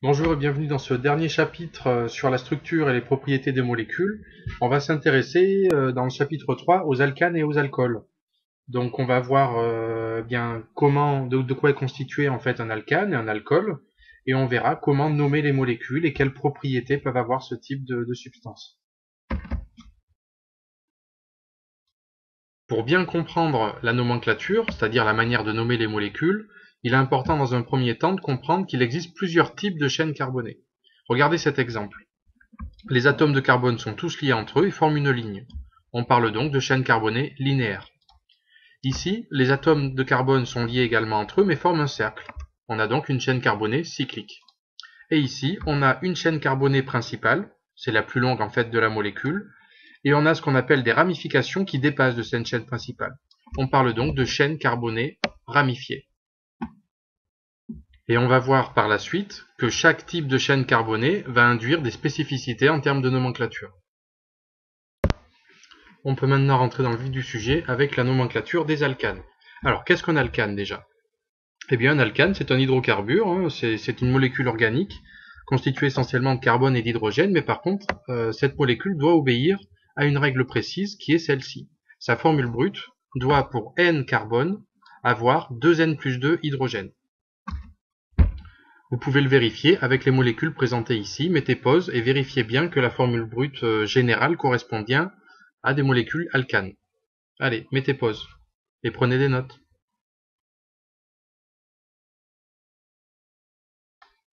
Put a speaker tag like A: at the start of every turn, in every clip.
A: Bonjour et bienvenue dans ce dernier chapitre sur la structure et les propriétés des molécules. On va s'intéresser dans le chapitre 3 aux alcanes et aux alcools. Donc on va voir bien comment, de quoi est constitué en fait un alcane et un alcool, et on verra comment nommer les molécules et quelles propriétés peuvent avoir ce type de substance. Pour bien comprendre la nomenclature, c'est-à-dire la manière de nommer les molécules, il est important dans un premier temps de comprendre qu'il existe plusieurs types de chaînes carbonées. Regardez cet exemple. Les atomes de carbone sont tous liés entre eux et forment une ligne. On parle donc de chaîne carbonée linéaire. Ici, les atomes de carbone sont liés également entre eux mais forment un cercle. On a donc une chaîne carbonée cyclique. Et ici, on a une chaîne carbonée principale, c'est la plus longue en fait de la molécule, et on a ce qu'on appelle des ramifications qui dépassent de cette chaîne principale. On parle donc de chaîne carbonée ramifiée. Et on va voir par la suite que chaque type de chaîne carbonée va induire des spécificités en termes de nomenclature. On peut maintenant rentrer dans le vif du sujet avec la nomenclature des alcanes. Alors, qu'est-ce qu'un alcane déjà? Eh bien, un alcane, c'est un hydrocarbure, hein, c'est une molécule organique constituée essentiellement de carbone et d'hydrogène, mais par contre, cette molécule doit obéir à une règle précise qui est celle-ci. Sa formule brute doit, pour N carbone, avoir 2N plus 2 hydrogène. Vous pouvez le vérifier avec les molécules présentées ici. Mettez pause et vérifiez bien que la formule brute générale correspond bien à des molécules alcanes. Allez, mettez pause et prenez des notes.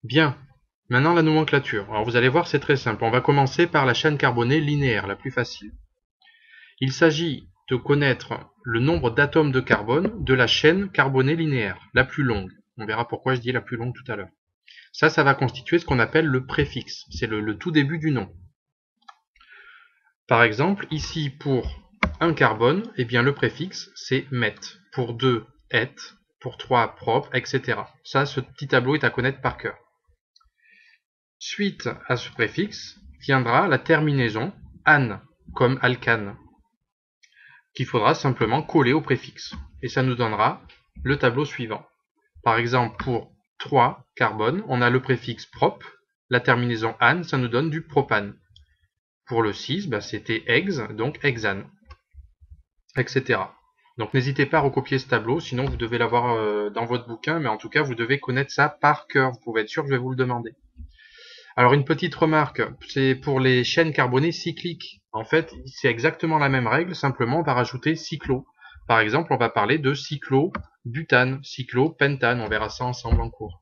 A: Bien, maintenant la nomenclature. Alors vous allez voir, c'est très simple. On va commencer par la chaîne carbonée linéaire, la plus facile. Il s'agit de connaître le nombre d'atomes de carbone de la chaîne carbonée linéaire, la plus longue. On verra pourquoi je dis la plus longue tout à l'heure. Ça va constituer ce qu'on appelle le préfixe. C'est le tout début du nom. Par exemple, ici pour un carbone, eh bien le préfixe c'est met. Pour 2, et. Pour 3, prop, etc. Ça, ce petit tableau est à connaître par cœur. Suite à ce préfixe viendra la terminaison ane, comme alcane, qu'il faudra simplement coller au préfixe. Et ça nous donnera le tableau suivant. Par exemple, pour 3 carbone, on a le préfixe prop, la terminaison ane, ça nous donne du propane. Pour le 6, c'était ex, donc hexane, etc. Donc n'hésitez pas à recopier ce tableau, sinon vous devez l'avoir dans votre bouquin, mais en tout cas vous devez connaître ça par cœur, vous pouvez être sûr que je vais vous le demander. Alors une petite remarque, c'est pour les chaînes carbonées cycliques. En fait, c'est exactement la même règle, simplement on va rajouter cyclo. Par exemple, on va parler de cyclobutane, cyclopentane, on verra ça ensemble en cours.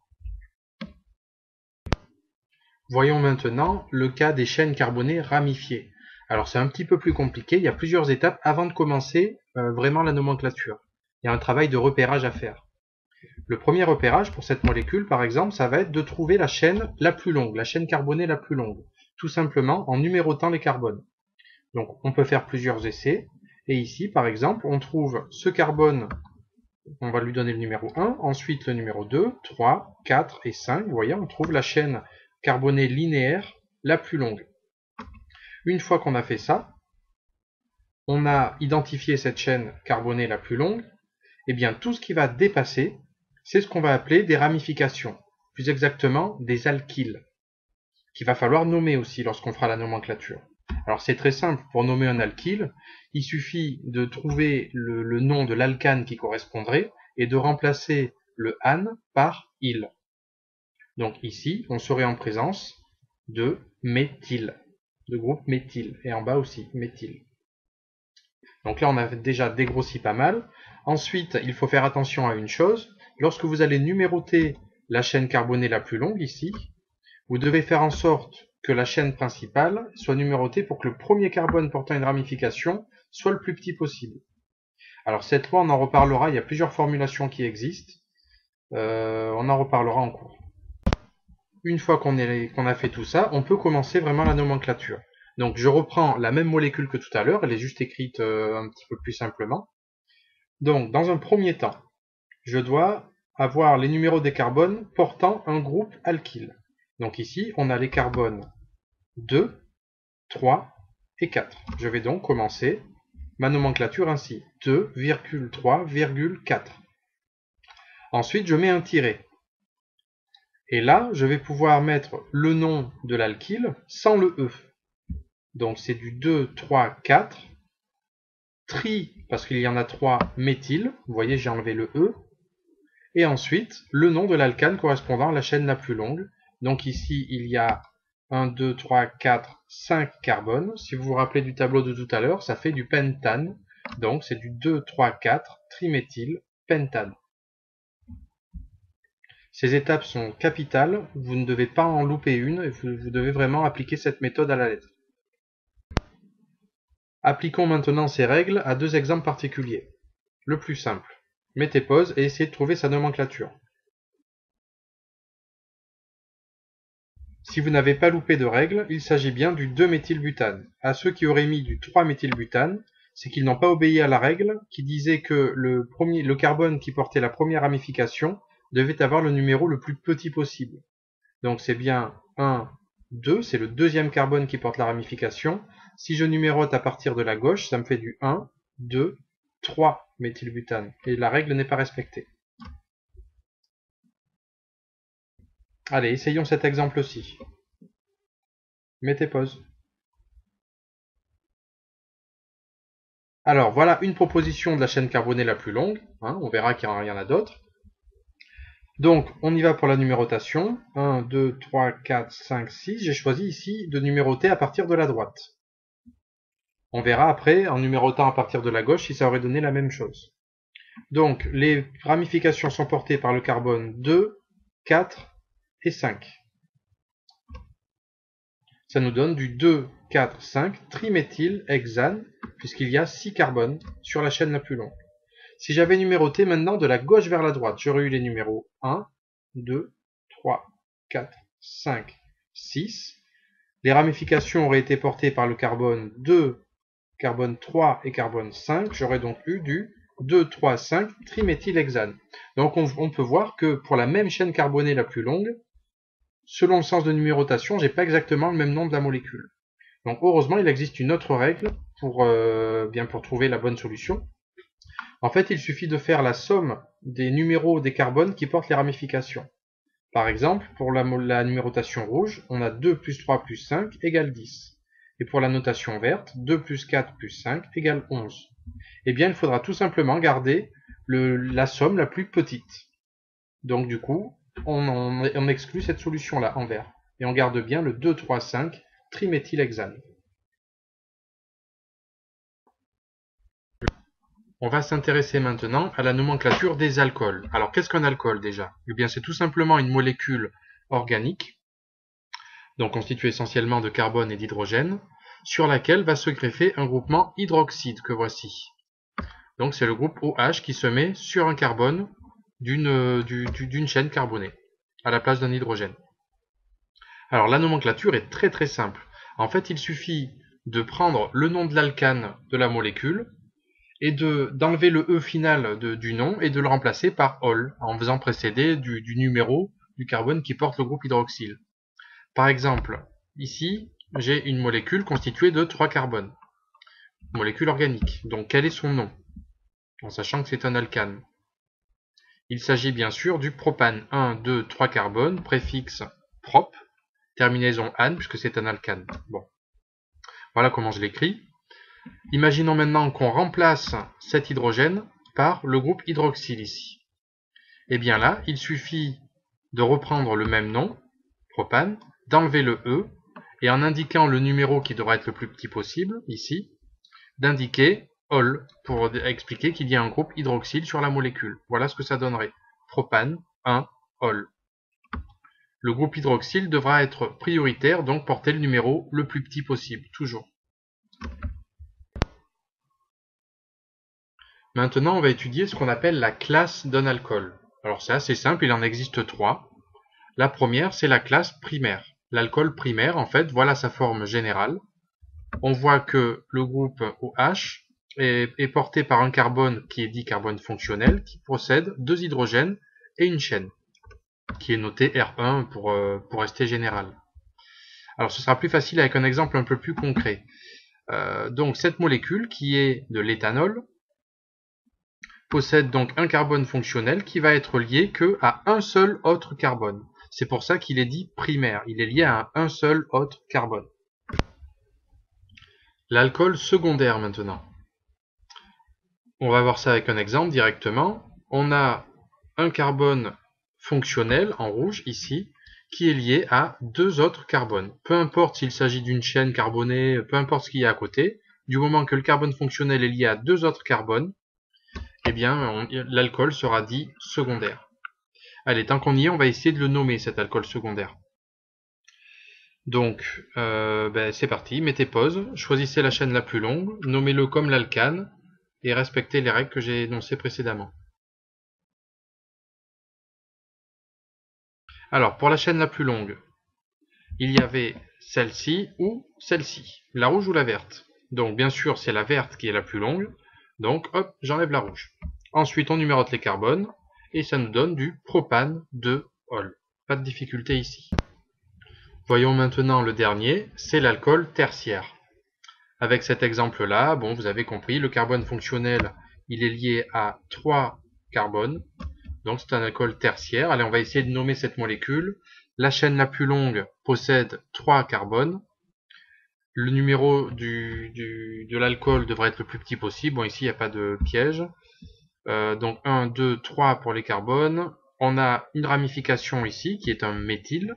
A: Voyons maintenant le cas des chaînes carbonées ramifiées. Alors c'est un petit peu plus compliqué, il y a plusieurs étapes avant de commencer vraiment la nomenclature. Il y a un travail de repérage à faire. Le premier repérage pour cette molécule, par exemple, ça va être de trouver la chaîne la plus longue, la chaîne carbonée la plus longue, tout simplement en numérotant les carbones. Donc on peut faire plusieurs essais, et ici par exemple on trouve ce carbone, on va lui donner le numéro 1, ensuite le numéro 2, 3, 4 et 5, vous voyez, on trouve la chaîne carbonée linéaire la plus longue. Une fois qu'on a fait ça, on a identifié cette chaîne carbonée la plus longue, et bien tout ce qui va dépasser, c'est ce qu'on va appeler des ramifications, plus exactement des alkyles, qu'il va falloir nommer aussi lorsqu'on fera la nomenclature. Alors c'est très simple, pour nommer un alkyle, il suffit de trouver le nom de l'alcane qui correspondrait et de remplacer le ane par il. Donc ici, on serait en présence de méthyle, de groupe méthyle, et en bas aussi méthyle. Donc là, on a déjà dégrossi pas mal. Ensuite, il faut faire attention à une chose. Lorsque vous allez numéroter la chaîne carbonée la plus longue ici, vous devez faire en sorte que la chaîne principale soit numérotée pour que le premier carbone portant une ramification soit le plus petit possible. Alors cette loi, on en reparlera, il y a plusieurs formulations qui existent. On en reparlera en cours. Une fois qu'on a fait tout ça, on peut commencer vraiment la nomenclature. Donc je reprends la même molécule que tout à l'heure, elle est juste écrite un petit peu plus simplement. Donc dans un premier temps, je dois avoir les numéros des carbones portant un groupe alkyle. Donc ici, on a les carbones 2, 3 et 4. Je vais donc commencer ma nomenclature ainsi. 2, 3, 4. Ensuite, je mets un tiret. Et là, je vais pouvoir mettre le nom de l'alkyle sans le E. Donc c'est du 2, 3, 4. Tri, parce qu'il y en a 3, méthyle. Vous voyez, j'ai enlevé le E. Et ensuite, le nom de l'alcane correspondant à la chaîne la plus longue. Donc ici, il y a 1, 2, 3, 4, 5 carbones. Si vous vous rappelez du tableau de tout à l'heure, ça fait du pentane. Donc c'est du 2, 3, 4, triméthyle, pentane. Ces étapes sont capitales, vous ne devez pas en louper une, et vous devez vraiment appliquer cette méthode à la lettre. Appliquons maintenant ces règles à deux exemples particuliers. Le plus simple. Mettez pause et essayez de trouver sa nomenclature. Si vous n'avez pas loupé de règles, il s'agit bien du 2-méthylbutane. À ceux qui auraient mis du 3-méthylbutane, c'est qu'ils n'ont pas obéi à la règle qui disait que le carbone qui portait la première ramification devait avoir le numéro le plus petit possible. Donc c'est bien 1, 2, c'est le deuxième carbone qui porte la ramification. Si je numérote à partir de la gauche, ça me fait du 1, 2, 3 méthylbutane. Et la règle n'est pas respectée. Allez, essayons cet exemple-ci. Mettez pause. Alors, voilà une proposition de la chaîne carbonée la plus longue. On verra qu'il y en a d'autres. Donc, on y va pour la numérotation. 1, 2, 3, 4, 5, 6. J'ai choisi ici de numéroter à partir de la droite. On verra après, en numérotant à partir de la gauche, si ça aurait donné la même chose. Donc, les ramifications sont portées par le carbone 2, 4 et 5. Ça nous donne du 2, 4, 5 triméthylhexane, puisqu'il y a 6 carbones sur la chaîne la plus longue. Si j'avais numéroté maintenant de la gauche vers la droite, j'aurais eu les numéros 1, 2, 3, 4, 5, 6. Les ramifications auraient été portées par le carbone 2, carbone 3 et carbone 5. J'aurais donc eu du 2, 3, 5 triméthylhexane. Donc on peut voir que pour la même chaîne carbonée la plus longue, selon le sens de numérotation, j'ai pas exactement le même nom de la molécule. Donc heureusement, il existe une autre règle pour trouver la bonne solution. En fait, il suffit de faire la somme des numéros des carbones qui portent les ramifications. Par exemple, pour la numérotation rouge, on a 2 plus 3 plus 5 égale 10. Et pour la notation verte, 2 plus 4 plus 5 égale 11. Eh bien, il faudra tout simplement garder la somme la plus petite. Donc du coup, on exclut cette solution-là en vert. Et on garde bien le 2, 3, 5 triméthylhexane. On va s'intéresser maintenant à la nomenclature des alcools. Alors qu'est-ce qu'un alcool déjà? Eh bien c'est tout simplement une molécule organique, donc constituée essentiellement de carbone et d'hydrogène, sur laquelle va se greffer un groupement hydroxyde que voici. Donc c'est le groupe OH qui se met sur un carbone d'une chaîne carbonée, à la place d'un hydrogène. Alors la nomenclature est très très simple. En fait il suffit de prendre le nom de l'alcane de la molécule, et d'enlever le E final du nom et de le remplacer par ol, en faisant précéder du numéro du carbone qui porte le groupe hydroxyle. Par exemple, ici, j'ai une molécule constituée de 3 carbones. Molécule organique. Donc quel est son nom? En sachant que c'est un alcane. Il s'agit bien sûr du propane. 1, 2, 3 carbones, préfixe prop, terminaison ane, puisque c'est un alcane. Bon. Voilà comment je l'écris. Imaginons maintenant qu'on remplace cet hydrogène par le groupe hydroxyle ici. Et bien là, il suffit de reprendre le même nom, propane, d'enlever le E, et en indiquant le numéro qui devra être le plus petit possible, ici, d'indiquer ol, pour expliquer qu'il y a un groupe hydroxyle sur la molécule. Voilà ce que ça donnerait. Propane, 1, ol. Le groupe hydroxyle devra être prioritaire, donc porter le numéro le plus petit possible, toujours. Maintenant, on va étudier ce qu'on appelle la classe d'un alcool. Alors c'est assez simple, il en existe 3. La première, c'est la classe primaire. L'alcool primaire, en fait, voilà sa forme générale. On voit que le groupe OH est porté par un carbone qui est dit carbone fonctionnel, qui possède 2 hydrogènes et une chaîne, qui est notée R1 pour rester général. Alors ce sera plus facile avec un exemple un peu plus concret. Donc cette molécule, qui est de l'éthanol, possède donc un carbone fonctionnel qui va être lié qu'à un seul autre carbone. C'est pour ça qu'il est dit primaire. Il est lié à un seul autre carbone. L'alcool secondaire maintenant. On va voir ça avec un exemple directement. On a un carbone fonctionnel en rouge ici qui est lié à deux autres carbones. Peu importe s'il s'agit d'une chaîne carbonée, peu importe ce qu'il y a à côté, du moment que le carbone fonctionnel est lié à deux autres carbones, eh bien l'alcool sera dit secondaire. Allez, tant qu'on y est, on va essayer de le nommer cet alcool secondaire. Donc, c'est parti, mettez pause, choisissez la chaîne la plus longue, nommez-le comme l'alcane, et respectez les règles que j'ai énoncées précédemment. Alors, pour la chaîne la plus longue, il y avait celle-ci ou celle-ci, la rouge ou la verte. Donc, bien sûr, c'est la verte qui est la plus longue, donc hop, j'enlève la rouge. Ensuite, on numérote les carbones, et ça nous donne du propane 2-ol. Pas de difficulté ici. Voyons maintenant le dernier, c'est l'alcool tertiaire. Avec cet exemple-là, bon, vous avez compris, le carbone fonctionnel, il est lié à 3 carbones. Donc c'est un alcool tertiaire. Allez, on va essayer de nommer cette molécule. La chaîne la plus longue possède 3 carbones. Le numéro de l'alcool devrait être le plus petit possible. Bon, ici, il n'y a pas de piège. Donc 1, 2, 3 pour les carbones. On a une ramification ici, qui est un méthyle.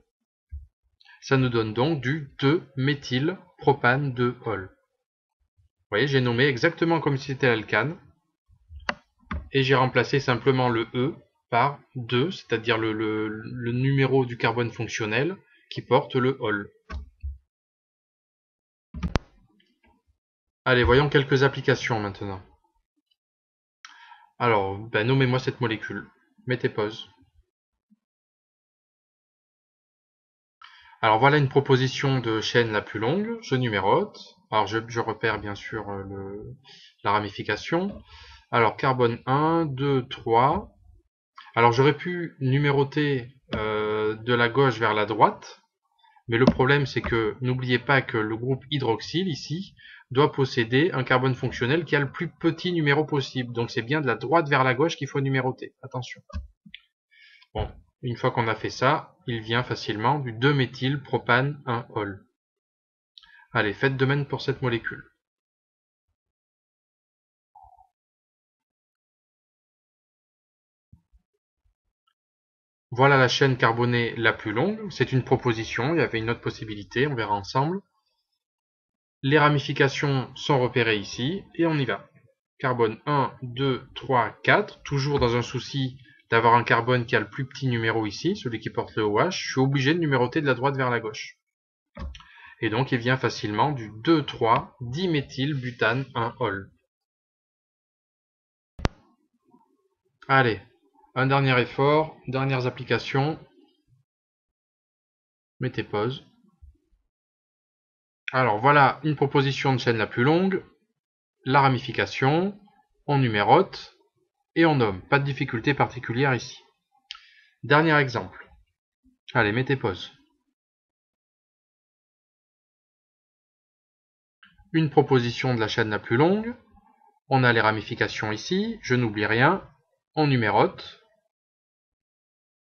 A: Ça nous donne donc du 2-méthylpropane 2-ol. Vous voyez, j'ai nommé exactement comme si c'était l'alcane. Et j'ai remplacé simplement le E par 2, c'est-à-dire le numéro du carbone fonctionnel qui porte le ol. Allez, voyons quelques applications maintenant. Alors, nommez-moi cette molécule. Mettez pause. Alors voilà une proposition de chaîne la plus longue, je numérote. Alors je repère bien sûr la ramification. Alors carbone 1, 2, 3. Alors j'aurais pu numéroter de la gauche vers la droite, mais le problème c'est que n'oubliez pas que le groupe hydroxyle ici doit posséder un carbone fonctionnel qui a le plus petit numéro possible. Donc c'est bien de la droite vers la gauche qu'il faut numéroter. Attention. Bon. Une fois qu'on a fait ça, il vient facilement du 2-méthylpropane 1-ol. Allez, faites de même pour cette molécule. Voilà la chaîne carbonée la plus longue. C'est une proposition, il y avait une autre possibilité, on verra ensemble. Les ramifications sont repérées ici, et on y va. Carbone 1, 2, 3, 4, toujours dans un souci d'avoir un carbone qui a le plus petit numéro ici, celui qui porte le OH, je suis obligé de numéroter de la droite vers la gauche. Et donc il vient facilement du 2,3-diméthylbutane 1-ol. Allez, un dernier effort, dernières applications. Mettez pause. Alors voilà une proposition de chaîne la plus longue, la ramification, on numérote et on nomme. Pas de difficulté particulière ici. Dernier exemple. Allez, mettez pause. Une proposition de la chaîne la plus longue. On a les ramifications ici. Je n'oublie rien. On numérote.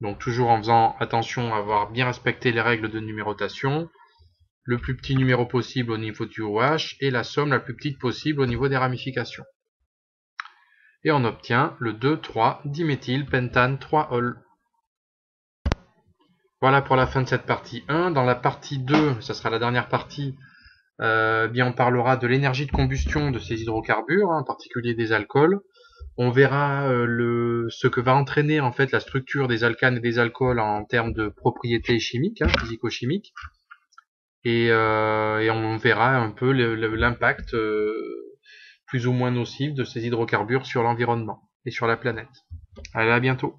A: Donc toujours en faisant attention à avoir bien respecté les règles de numérotation. Le plus petit numéro possible au niveau du OH et la somme la plus petite possible au niveau des ramifications. Et on obtient le 2,3-diméthylpentane 3-ol. Voilà pour la fin de cette partie 1. Dans la partie 2, ça sera la dernière partie, bien on parlera de l'énergie de combustion de ces hydrocarbures, en particulier des alcools. On verra ce que va entraîner en fait la structure des alcanes et des alcools en termes de propriétés chimiques, physico-chimiques. Et on verra un peu l'impact plus ou moins nocif de ces hydrocarbures sur l'environnement et sur la planète. Allez, à bientôt.